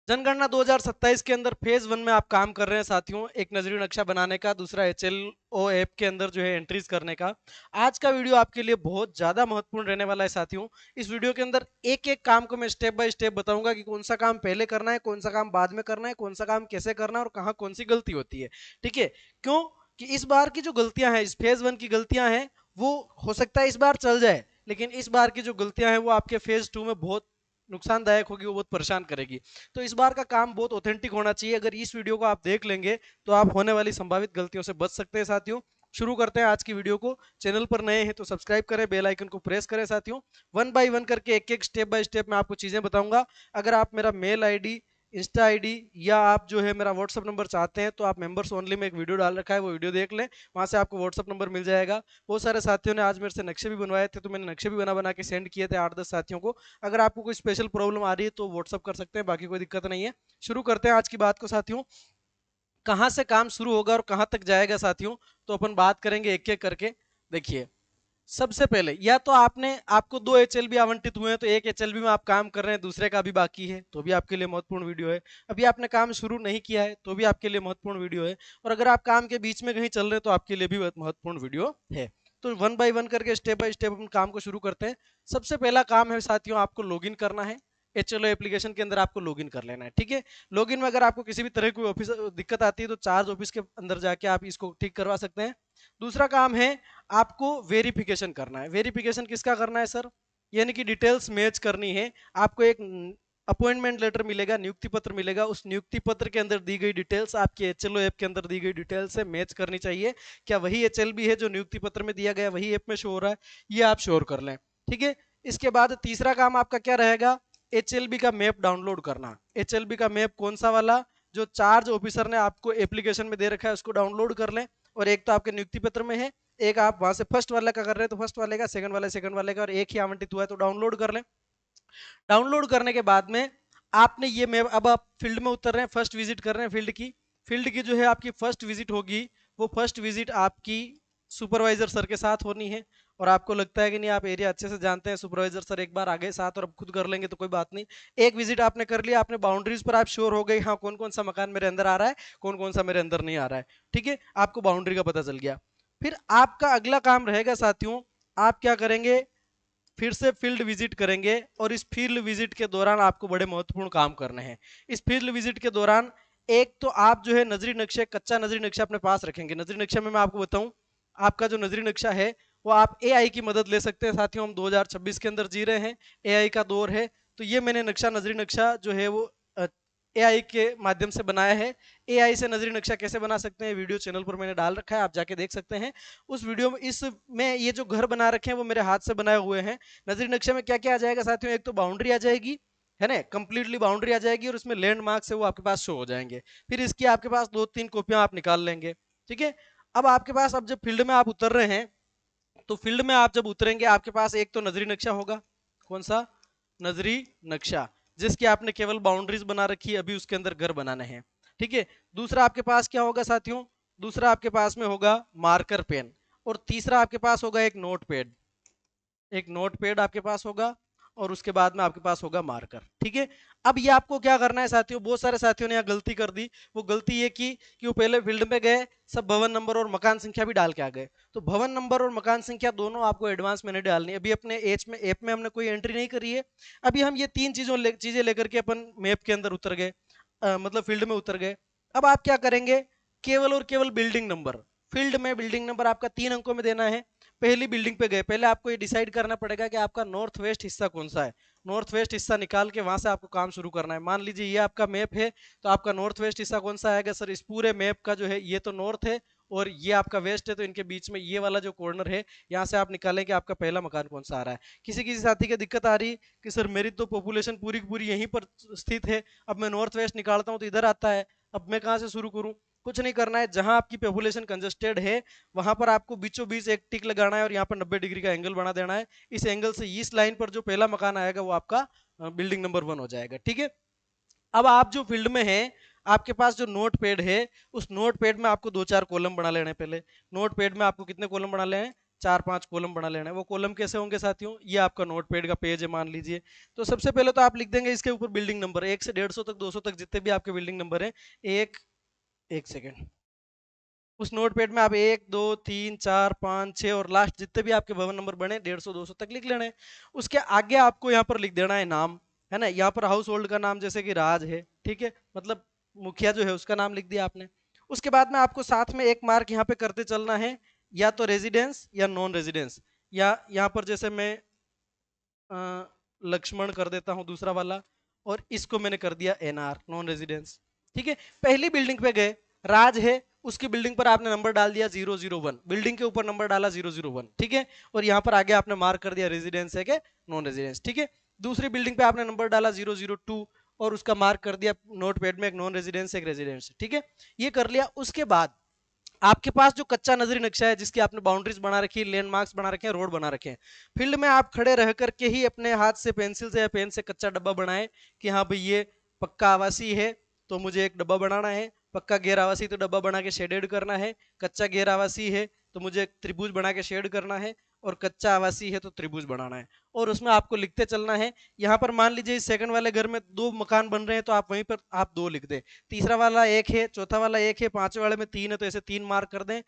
जनगणना 2027 के अंदर फेज 1 में आप काम कर रहे हैं साथियों, एक नजरी नक्शा बनाने का, दूसरा HLO ऐप के अंदर जो है एंट्रीज करने का। आज का वीडियो आपके लिए बहुत ज्यादा महत्वपूर्ण रहने वाला है साथियों। इस वीडियो के अंदर एक एक काम को मैं स्टेप बाय स्टेप बताऊंगा कि कौन सा काम पहले करना है, कौन सा काम बाद में करना है, कौन सा काम कैसे करना है और कहाँ कौन सी गलती होती है। ठीक है? क्यों कि इस बार की जो गलतियां हैं, इस फेज 1 की गलतियां हैं, वो हो सकता है इस बार चल जाए, लेकिन इस बार की जो गलतियां हैं वो आपके फेज 2 में बहुत नुकसानदायक होगी, वो बहुत परेशान करेगी। तो इस बार का काम बहुत ऑथेंटिक होना चाहिए। अगर इस वीडियो को आप देख लेंगे तो आप होने वाली संभावित गलतियों से बच सकते हैं साथियों। शुरू करते हैं आज की वीडियो को। चैनल पर नए हैं तो सब्सक्राइब करें, बेल आइकन को प्रेस करें साथियों। वन बाय वन करके एक एक स्टेप बाय स्टेप मैं आपको चीजें बताऊंगा। अगर आप मेरा मेल आईडी, इंस्टा आईडी या आप जो है मेरा व्हाट्सअप नंबर चाहते हैं तो आप मेंबर्स ओनली में एक वीडियो डाल रखा है, वो वीडियो देख लें, वहां से आपको व्हाट्सअप नंबर मिल जाएगा। बहुत सारे साथियों ने आज मेरे से नक्शे भी बनवाए थे, तो मैंने नक्शे भी बना बना के सेंड किए थे 8-10 साथियों को। अगर आपको कोई स्पेशल प्रॉब्लम आ रही है तो व्हाट्सअप कर सकते हैं, बाकी कोई दिक्कत नहीं है। शुरू करते हैं आज की बात को साथियों। कहां से काम शुरू होगा और कहां तक जाएगा साथियों, तो अपन बात करेंगे एक एक करके। देखिए, सबसे पहले या तो आपको 2 HLB आवंटित हुए हैं, तो एक HLB में आप काम कर रहे हैं, दूसरे का भी बाकी है, तो भी आपके लिए महत्वपूर्ण वीडियो है। अभी आपने काम शुरू नहीं किया है तो भी आपके लिए महत्वपूर्ण वीडियो है। और अगर आप काम के बीच में कहीं चल रहे हैं तो आपके लिए भी महत्वपूर्ण वीडियो है। तो वन बाय वन करके स्टेप बाय स्टेप हम काम को शुरू करते हैं। सबसे पहला काम है साथियों, आपको लॉगिन करना है। HLO एप्लीकेशन के अंदर आपको लॉगिन कर लेना है। ठीक है? लॉगिन में अगर आपको किसी भी तरह की ऑफिस दिक्कत आती है तो चार्ज ऑफिस के अंदर जाके आप इसको ठीक करवा सकते हैं। दूसरा काम है, आपको वेरिफिकेशन करना है। वेरिफिकेशन किसका करना है सर? यानी कि डिटेल्स मैच करनी है। आपको एक अपॉइंटमेंट लेटर मिलेगा, नियुक्ति पत्र मिलेगा। उस नियुक्ति पत्र के अंदर दी गई डिटेल्स आपके HLO ऐप के अंदर दी गई डिटेल्स से मैच करनी चाहिए। क्या वही HLB है जो नियुक्ति पत्र में दिया गया, वही ऐप में शो हो रहा है? ये आप श्योर कर लें। ठीक है? इसके बाद तीसरा काम आपका क्या रहेगा? HLB का मैप डाउनलोड करना। HLB का मैप कौन सा वाला? जो चार्ज ऑफिसर ने आपको एप्लीकेशन में दे रखा है उसको डाउनलोड कर लें। और एक तो आपके नियुक्ति पत्र में है, एक आप वहां से फर्स्ट वाले का कर रहे हैं तो फर्स्ट वाले का, सेकंड वाले सेकंड वाले का, और एक ही आवंटित हुआ है तो डाउनलोड कर लें। डाउनलोड करने के बाद में आपने ये मैप, अब आप फील्ड में उतर रहे हैं, फर्स्ट विजिट कर रहे हैं फील्ड की जो है आपकी फर्स्ट विजिट होगी, वो फर्स्ट विजिट आपकी सुपरवाइजर सर के साथ होनी है। और आपको लगता है कि नहीं, आप एरिया अच्छे से जानते हैं, सुपरवाइजर सर एक बार आ गए साथ और अब खुद कर लेंगे तो कोई बात नहीं। एक विजिट आपने कर लिया, आपने बाउंड्रीज पर आप श्योर हो गए, हाँ कौन कौन सा मकान मेरे अंदर आ रहा है, कौन कौन सा मेरे अंदर नहीं आ रहा है। ठीक है? आपको बाउंड्री का पता चल गया। फिर आपका अगला काम रहेगा साथियों, आप क्या करेंगे? फिर से फील्ड विजिट करेंगे। और इस फील्ड विजिट के दौरान आपको बड़े महत्वपूर्ण काम करने हैं। इस फील्ड विजिट के दौरान एक तो आप जो है नजरी नक्शे, कच्चा नजरी नक्शा अपने पास रखेंगे। नजरी नक्शे में मैं आपको बताऊं, आपका जो नजरी नक्शा है वो आप AI की मदद ले सकते हैं साथियों। हम 2026 के अंदर जी रहे हैं, AI का दौर है। तो ये मैंने नजरी नक्शा जो है वो AI के माध्यम से बनाया है। AI से नजरी नक्शा कैसे बना सकते हैं, वीडियो चैनल पर मैंने डाल रखा है, आप जाके देख सकते हैं। उस वीडियो में इसमें ये जो घर बना रखे हैं वो मेरे हाथ से बनाए हुए हैं। नजरी नक्शे में क्या क्या आ जाएगा साथियों? एक तो बाउंड्री आ जाएगी, है ना, कंप्लीटली बाउंड्री आ जाएगी, और उसमें लैंडमार्क्स है वो आपके पास शो हो जाएंगे। फिर इसकी आपके पास 2-3 कॉपियां आप निकाल लेंगे। ठीक है? अब आपके पास, अब जब फील्ड में आप उतर रहे हैं, तो फील्ड में आप जब उतरेंगे आपके पास एक तो नजरी नक्शा होगा। कौन सा? नजरी नक्शा, जिसकी आपने केवल बाउंड्रीज बना रखी है, अभी उसके अंदर घर बनाने हैं। ठीक है? दूसरा आपके पास क्या होगा साथियों? दूसरा आपके पास में होगा मार्कर पेन। और तीसरा आपके पास होगा एक नोट पैड। एक नोट पैड आपके पास होगा, और उसके बाद में आपके पास होगा मार्कर। ठीक है? अब ये आपको क्या करना है साथियों? बहुत सारे साथियों ने यहाँ गलती कर दी। वो गलती ये की कि वो पहले फील्ड में गए, सब भवन नंबर और मकान संख्या भी डाल के आ गए। तो भवन नंबर और मकान संख्या दोनों आपको एडवांस में नहीं डालनी है। अभी अपने ऐप में हमने कोई एंट्री नहीं करी है। अभी हम ये तीन चीजें लेकर के अपन मैप के अंदर उतर गए, मतलब फील्ड में उतर गए। अब आप क्या करेंगे? केवल और केवल बिल्डिंग नंबर, फील्ड में बिल्डिंग नंबर आपका 3 अंकों में देना है। पहली बिल्डिंग पे गए, पहले आपको ये डिसाइड करना पड़ेगा कि आपका नॉर्थ वेस्ट हिस्सा कौन सा है। नॉर्थ वेस्ट हिस्सा निकाल के वहां से आपको काम शुरू करना है। मान लीजिए ये आपका मैप है, तो आपका नॉर्थ वेस्ट हिस्सा कौन सा आएगा? सर, इस पूरे मैप का जो है ये तो नॉर्थ है और ये आपका वेस्ट है, तो इनके बीच में ये वाला जो कॉर्नर है, यहाँ से आप निकालें कि आपका पहला मकान कौन सा आ रहा है। किसी किसी साथी की दिक्कत आ रही कि सर मेरी तो पॉपुलेशन पूरी की पूरी यहीं पर स्थित है, अब मैं नॉर्थ वेस्ट निकालता हूँ तो इधर आता है, अब मैं कहाँ से शुरू करूँ? कुछ नहीं करना है, जहां आपकी पॉपुलेशन कंजेस्टेड है वहां पर आपको बीचों बीच एक टिक लगाना है और यहाँ पर 90 डिग्री का एंगल बना देना है। इस एंगल से इस लाइन पर जो पहला मकान आएगा वो आपका बिल्डिंग नंबर 1 हो जाएगा। ठीक है? अब आप जो फील्ड में हैं, आपके पास जो नोट पैड है, उस नोट पैड में आपको 2-4 कॉलम बना लेने हैं। पहले नोट पैड में आपको कितने कॉलम बना लेने हैं? 4-5 कॉलम बना लेना है। वो कॉलम कैसे होंगे साथियों, ये आपका नोटपैड का पेज है मान लीजिए। तो सबसे पहले तो आप लिख देंगे इसके ऊपर बिल्डिंग नंबर 1 से 150 तक 200 तक जितने भी आपके बिल्डिंग नंबर है, एक एक सेकेंड, उस नोटपैड में आप 1 2 3 4 5 6 और लास्ट जितने भी आपके भवन नंबर बने 150 200 तक लिख लेना है। उसके आगे आपको यहाँ पर लिख देना है नाम, है ना। यहाँ पर हाउस होल्ड का नाम जैसे कि राज है, ठीक है, मतलब मुखिया जो है उसका नाम लिख दिया आपने। उसके बाद में आपको साथ में एक मार्क यहाँ पे करते चलना है, या तो रेजिडेंस या नॉन रेजिडेंस, या यहाँ पर जैसे मैं लक्ष्मण कर देता हूँ दूसरा वाला, और इसको मैंने कर दिया एनआर, नॉन रेजिडेंस। ठीक है, पहली बिल्डिंग पे गए, राज है, उसकी बिल्डिंग पर आपने नंबर डाल दिया 001, बिल्डिंग के ऊपर नंबर डाला 001, ठीक है, और यहाँ पर आगे आपने मार्क कर दिया रेजिडेंस है कि नॉन रेजिडेंस, ठीक है। दूसरी बिल्डिंग पे आपने नंबर डाला 002 और उसका मार्क कर दिया नोट पैड में एक नॉन रेजिडेंस एक रेजिडेंस, ठीक है, ये कर लिया। उसके बाद आपके पास जो कच्चा नजरी नक्शा है जिसकी आपने बाउंड्रीज बना रखी है, लैंडमार्क्स बना रखे हैं, रोड बना रखे हैं, फील्ड में आप खड़े रह करके ही अपने हाथ से पेंसिल से या पेन से कच्चा डब्बा बनाए कि हाँ भाई ये पक्का आवासीय है तो मुझे एक डब्बा बनाना है, पक्का गैर आवासीय तो डब्बा बना के शेडेड करना है, कच्चा गैर आवासीय है तो मुझे एक त्रिभुज बना के शेड करना है, और कच्चा आवासीय है तो त्रिभुज बनाना है, और उसमें आपको लिखते चलना है। यहाँ पर मान लीजिए इस सेकंड वाले घर में 2 मकान बन रहे हैं तो आप वहीं पर आप 2 लिख दें, तीसरा वाला 1 है, चौथा वाला 1 है, पांचवे वाले में 3 है तो ऐसे 3 मार्क कर दें।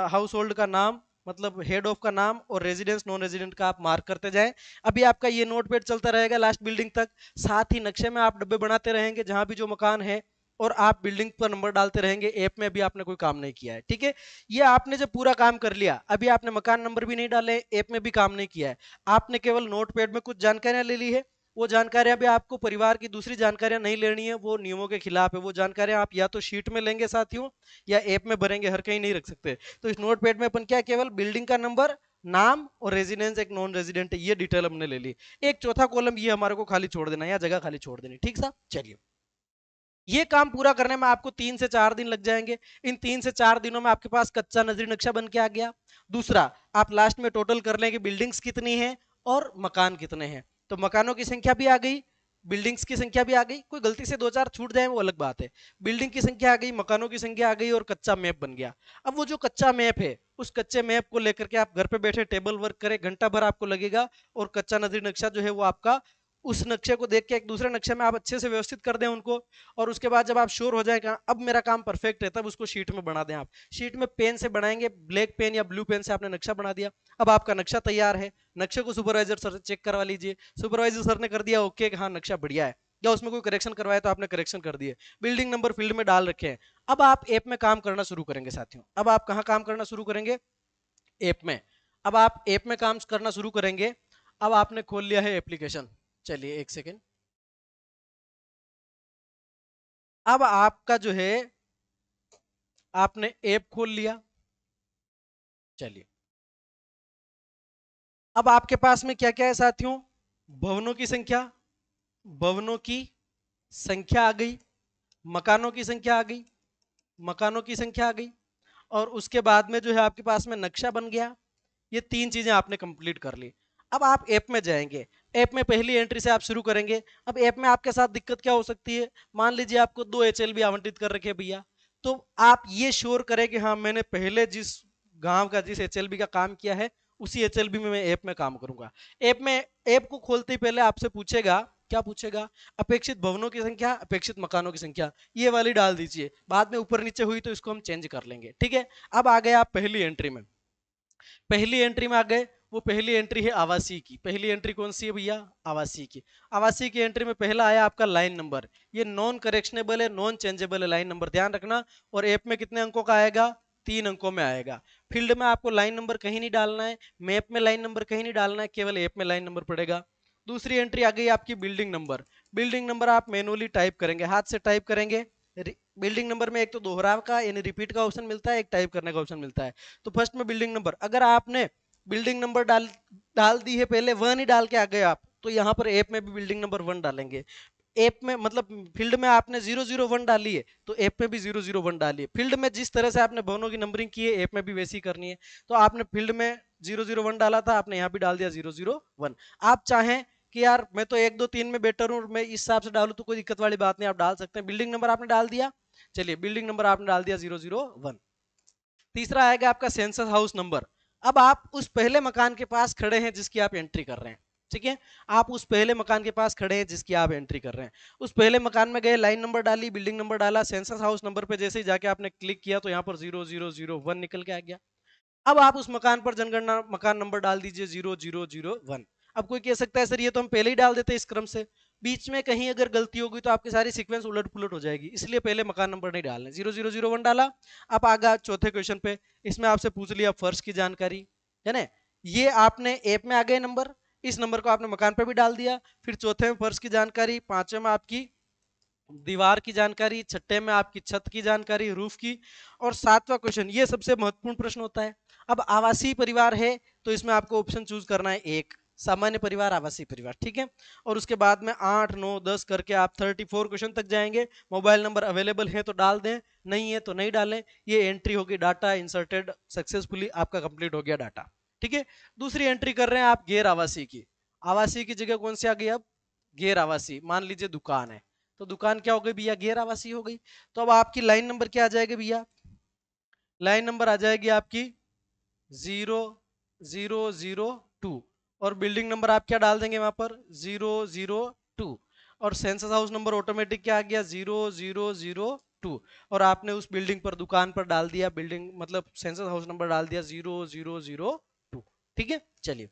हाउस होल्ड का नाम मतलब हेड ऑफ का नाम और रेजिडेंस नॉन रेजिडेंट का आप मार्क करते जाएं। अभी आपका ये नोटपैड चलता रहेगा लास्ट बिल्डिंग तक, साथ ही नक्शे में आप डब्बे बनाते रहेंगे जहां भी जो मकान है, और आप बिल्डिंग पर नंबर डालते रहेंगे। ऐप में भी आपने कोई काम नहीं किया है, ठीक है। ये आपने जब पूरा काम कर लिया, अभी आपने मकान नंबर भी नहीं डाले, ऐप में भी काम नहीं किया है, आपने केवल नोटपैड में कुछ जानकारियां ले ली है। वो जानकारियां भी आपको परिवार की दूसरी जानकारियां नहीं लेनी है, वो नियमों के खिलाफ है। वो जानकारियां आप या तो शीट में लेंगे साथियों, या ऐप में भरेंगे, हर कहीं नहीं रख सकते। तो इस नोटपैड में अपन क्या केवल बिल्डिंग का नंबर, नाम और रेजिडेंस एक नॉन रेजिडेंट है, ये डिटेल हमने ले ली। एक चौथा कॉलम ये हमारे को खाली छोड़ देना, या जगह खाली छोड़ देनी, ठीक साहब। चलिए, ये काम पूरा करने में आपको 3 से 4 दिन लग जाएंगे। इन 3 से 4 दिनों में आपके पास कच्चा नजरी नक्शा बन के आ गया। दूसरा, आप लास्ट में टोटल कर लें कि बिल्डिंग्स कितनी है और मकान कितने हैं। तो मकानों की संख्या भी आ गई, बिल्डिंग्स की संख्या भी आ गई, कोई गलती से 2-4 छूट जाए वो अलग बात है। बिल्डिंग की संख्या आ गई, मकानों की संख्या आ गई, और कच्चा मैप बन गया। अब वो जो कच्चा मैप है, उस कच्चे मैप को लेकर के आप घर पे बैठे टेबल वर्क करें, घंटा भर आपको लगेगा, और कच्चा नजरी नक्शा जो है वो आपका उस नक्शे को देख के एक दूसरे नक्शे में आप अच्छे से व्यवस्थित कर दें उनको। और उसके बाद जब आप श्योर हो जाएगा अब मेरा काम परफेक्ट है, तब उसको शीट में बना दें। आप शीट में पेन से बनाएंगे, ब्लैक पेन या ब्लू पेन से आपने नक्शा बना दिया। अब आपका नक्शा तैयार है, नक्शे को सुपरवाइजर सर से चेक करवा लीजिए। सुपरवाइजर सर ने कर दिया ओके कि हाँ नक्शा बढ़िया है, या उसमें कोई करेक्शन करवाया तो आपने करेक्शन कर दिए, बिल्डिंग नंबर फील्ड में डाल रखे हैं। अब आप ऐप में काम करना शुरू करेंगे साथियों। अब आप कहाँ काम करना शुरू करेंगे, ऐप में। अब आप ऐप में काम करना शुरू करेंगे। अब आपने खोल लिया है एप्लीकेशन, चलिए एक सेकेंड। अब आपका जो है आपने ऐप खोल लिया, चलिए। अब आपके पास में क्या क्या है साथियों, भवनों की संख्या, भवनों की संख्या आ गई, मकानों की संख्या आ गई, मकानों की संख्या आ गई, और उसके बाद में जो है आपके पास में नक्शा बन गया। ये 3 चीजें आपने कंप्लीट कर ली। अब आप ऐप में जाएंगे, ऐप में पहली एंट्री से आप शुरू करेंगे। अब ऐप में आपके साथ दिक्कत क्या हो सकती है, मान लीजिए आपको 2 HLB आवंटित कर रखे हैं भैया, तो आप ये श्योर करें कि हाँ मैंने पहले जिस गांव का जिस HLB का काम किया है उसी HLB में मैं ऐप में काम करूंगा। ऐप में, ऐप को खोलते ही पहले आपसे पूछेगा, क्या पूछेगा, अपेक्षित भवनों की संख्या, अपेक्षित मकानों की संख्या, ये वाली डाल दीजिए। बाद में ऊपर नीचे हुई तो इसको हम चेंज कर लेंगे, ठीक है। अब आ गए आप पहली एंट्री में, पहली एंट्री में आ गए। वो पहली एंट्री है आवासीय की। पहली एंट्री कौन सी है भैया, आवासीय की। आवासीय की एंट्री में पहला आया आपका लाइन नंबर, ये नॉन करेक्शनेबल है, नॉन चेंजेबल है लाइन नंबर, ध्यान रखना। और ऐप में कितने अंकों का आएगा, 3 अंकों में आएगा। फील्ड में आपको लाइन नंबर कहीं नहीं डालना है, मैप में लाइन नंबर कहीं नहीं डालना है, केवल ऐप में लाइन नंबर पड़ेगा। दूसरी एंट्री आ गई आपकी बिल्डिंग नंबर। बिल्डिंग नंबर आप मैनुअली टाइप करेंगे, हाथ से टाइप करेंगे। बिल्डिंग नंबर में एक तो दोहराव का यानी रिपीट का ऑप्शन मिलता है, एक टाइप करने का ऑप्शन मिलता है। तो फर्स्ट में बिल्डिंग नंबर, अगर आपने बिल्डिंग नंबर डाल डाल दी है पहले, 1 ही डाल के आ गए आप, तो यहाँ पर ऐप में भी बिल्डिंग नंबर 1 डालेंगे। ऐप में मतलब फील्ड में आपने 001 डाली है तो ऐप में भी 001 डालिए। फील्ड में जिस तरह से आपने भवनों की नंबरिंग की है ऐप में भी वैसी करनी है। तो आपने फील्ड में 001 डाला था, आपने यहाँ भी डाल दिया 001। आप चाहें कि यार मैं तो 1 2 3 में बेटर हूँ, मैं इस हिसाब से डालू तो कोई दिक्कत वाली बात नहीं, आप डाल सकते हैं। बिल्डिंग नंबर आपने डाल दिया, चलिए बिल्डिंग नंबर आपने डाल दिया 001। तीसरा आएगा आपका सेंसस हाउस नंबर। अब आप उस पहले मकान के पास खड़े हैं जिसकी आप एंट्री कर रहे हैं, ठीक है। आप उस पहले मकान के पास खड़े हैं जिसकी आप एंट्री कर रहे हैं। उस पहले मकान में गए, लाइन नंबर डाली, बिल्डिंग नंबर डाला, सेंसस हाउस नंबर पे जैसे ही जाके आपने क्लिक किया तो यहाँ पर 0001 निकल के आ गया। अब आप उस मकान पर जनगणना मकान नंबर डाल दीजिए 0001। अब कोई कह सकता है सर ये तो हम पहले ही डाल देते इस क्रम से, बीच में कहीं अगर गलती होगी तो आपकी सारी सीक्वेंस उलट पुलट हो जाएगी, इसलिए पहले मकान नंबर नहीं डालना। 0001 डाला। अब आगा चौथे क्वेश्चन पे, इसमें आपसे पूछ लिया फर्श की जानकारी, है ना। ये आपने ऐप में आ गए नंबर, इस नंबर को आपने मकान पे भी डाल दिया। फिर चौथे में फर्श की जानकारी, पांचवें में आपकी दीवार की जानकारी, छठे में आपकी छत की जानकारी, रूफ की, और सातवां क्वेश्चन ये सबसे महत्वपूर्ण प्रश्न होता है। अब आवासीय परिवार है तो इसमें आपको ऑप्शन चूज करना है एक, सामान्य परिवार, आवासीय परिवार, ठीक है। और उसके बाद में 8 9 10 करके आप 34 क्वेश्चन तक जाएंगे। मोबाइल नंबर अवेलेबल है तो डाल दें, नहीं है तो नहीं डालें। ये एंट्री होगी, डाटा इंसर्टेड सक्सेसफुली, आपका कंप्लीट हो गया डाटा, ठीक है। दूसरी एंट्री कर रहे हैं आप गैर आवासीय की। आवासीय की जगह कौन सी आ गई अब, गैर आवासीय। मान लीजिए दुकान है, तो दुकान क्या हो गई भैया, गैर आवासीय हो गई। तो अब आपकी लाइन नंबर क्या आ जाएगी भैया, लाइन नंबर आ जाएगी आपकी 0002, और बिल्डिंग नंबर आप क्या डाल देंगे वहां पर 002, और सेंसस हाउस नंबर ऑटोमेटिक क्या आ गया 0002, और आपने उस बिल्डिंग पर दुकान पर डाल दिया, बिल्डिंग मतलब सेंसस हाउस नंबर डाल दिया 0002, ठीक है। चलिए,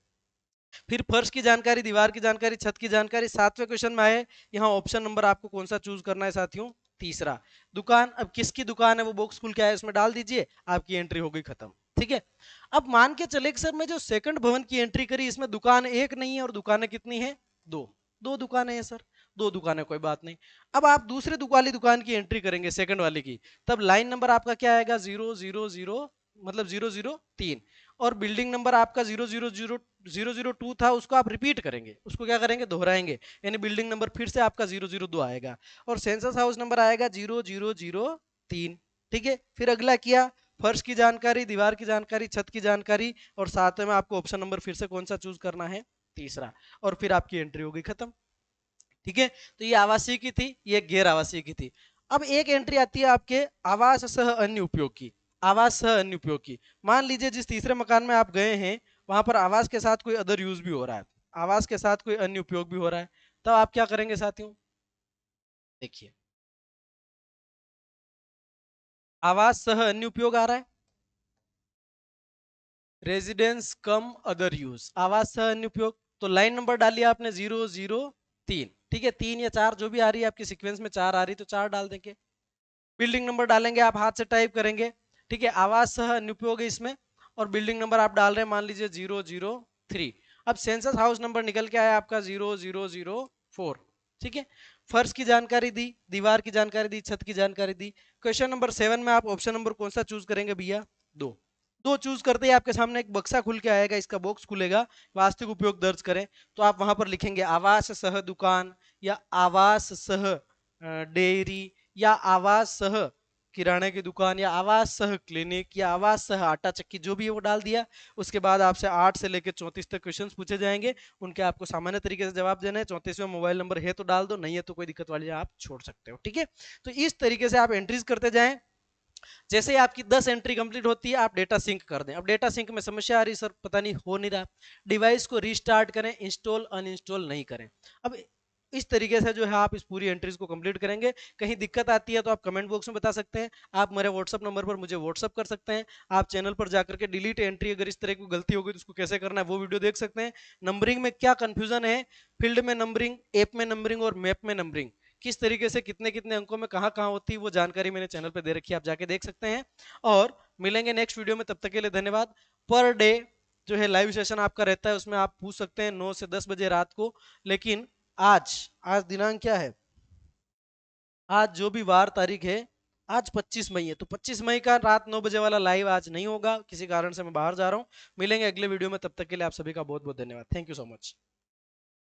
फिर फर्श की जानकारी, दीवार की जानकारी, छत की जानकारी। सातवें क्वेश्चन में आए, यहाँ ऑप्शन नंबर आपको कौन सा चूज करना है साथियों, तीसरा, दुकान। अब किसकी दुकान है वो बॉक्स खुल के आया, उसमें डाल दीजिए, आपकी एंट्री हो गई खत्म, ठीक है। अब मान के चले कि सर मैं जो सेकंड भवन की एंट्री करी इसमें दुकान एक नहीं है और दुकानें कितनी है, दो, दो दुकानें हैं सर, दो दुकानें, कोई बात नहीं। अब आप दूसरे वाली दुकान की एंट्री करेंगे, सेकंड वाले की, तब लाइन नंबर आपका क्या आएगा 000, मतलब 003, और बिल्डिंग नंबर आपका 002 था, उसको आप रिपीट करेंगे, उसको क्या करेंगे, दोहराएंगे, यानी बिल्डिंग नंबर फिर से आपका 002 आएगा, और सेंसस हाउस नंबर आएगा 0003, ठीक है। फिर अगला किया, फर्श की जानकारी, दीवार की जानकारी, छत की जानकारी, और साथ में आपको ऑप्शन नंबर फिर से कौन सा चूज करना है, तीसरा, और फिर आपकी एंट्री होगी खत्म, ठीक है। तो ये आवासीय की थी, ये गैर आवासीय की थी। अब एक एंट्री आती है आपके आवास सह अन्य उपयोग की। आवास सह अन्य उपयोग की, मान लीजिए जिस तीसरे मकान में आप गए हैं वहां पर आवास के साथ कोई अदर यूज भी हो रहा है, आवास के साथ कोई अन्य उपयोग भी हो रहा है, तब आप क्या करेंगे साथियों, देखिए, आवास सह अन्य उपयोग आ रहा है, रेजिडेंस कम अदर यूज, आवास सह अन्य उपयोग। तो लाइन नंबर डालिए आपने 003, ठीक है, 3 या 4 जो भी आ रही है आपकी सीक्वेंस में, 4 आ रही तो 4 डाल देंगे। बिल्डिंग नंबर डालेंगे, आप हाथ से टाइप करेंगे, ठीक है, आवास सह अनुपयोग है इसमें, और बिल्डिंग नंबर आप डाल रहे हैं मान लीजिए 003। अब सेंसस हाउस नंबर निकल के आया आपका 0004, ठीक है। फर्श की जानकारी दी, दीवार की जानकारी दी, छत की जानकारी दी। क्वेश्चन नंबर 7 में आप ऑप्शन नंबर कौन सा चूज करेंगे भैया, दो। दो चूज करते ही आपके सामने एक बक्सा खुल के आएगा, इसका बॉक्स खुलेगा, वास्तविक उपयोग दर्ज करें, तो आप वहां पर लिखेंगे आवास सह दुकान, या आवास सह डेयरी, या आवास सह किराने की दुकान, या आवास सह क्लिनिक, या आवास सह आटा चक्की, जो भी है वो डाल दिया। उसके बाद आपसे 8 से लेकर 34 तक क्वेश्चंस पूछे जाएंगे, उनके आपको सामान्य तरीके से जवाब देना है। 34वें मोबाइल नंबर है तो डाल दो, नहीं है तो कोई दिक्कत वाली आप छोड़ सकते हो, ठीक है। तो इस तरीके से आप एंट्रीज करते जाएं। जैसे ही आपकी 10 एंट्री कंप्लीट होती है आप डेटा सिंक कर दें। अब डेटा सिंक में समस्या आ रही सर, पता नहीं हो नहीं रहा, डिवाइस को रीस्टार्ट करें, इंस्टॉल अनइंस्टॉल नहीं करें। अब इस तरीके से जो है आप इस पूरी एंट्रीज को कंप्लीट करेंगे। कहीं दिक्कत आती है तो आप कमेंट बॉक्स में बता सकते हैं, आप मेरे व्हाट्सअप नंबर पर मुझे व्हाट्सअप कर सकते हैं, आप चैनल पर जाकर के डिलीट एंट्री अगर इस तरह की गलती होगी तो उसको कैसे करना है वो वीडियो देख सकते हैं। नंबरिंग में क्या कंफ्यूजन है, फील्ड में नंबरिंग, ऐप में नंबरिंग और मैप में नंबरिंग, किस तरीके से कितने कितने अंकों में कहाँ कहाँ होती है वो जानकारी मैंने चैनल पे दे रखी है, आप जाके देख सकते हैं। और मिलेंगे नेक्स्ट वीडियो में, तब तक के लिए धन्यवाद। पर डे जो है लाइव सेशन आपका रहता है, उसमें आप पूछ सकते हैं 9 से 10 बजे रात को। लेकिन आज आज दिनांक क्या है, आज जो भी वार तारीख है, आज 25 मई है, तो 25 मई का रात 9 बजे वाला लाइव आज नहीं होगा, किसी कारण से मैं बाहर जा रहा हूँ। मिलेंगे अगले वीडियो में, तब तक के लिए आप सभी का बहुत बहुत धन्यवाद। Thank you so much.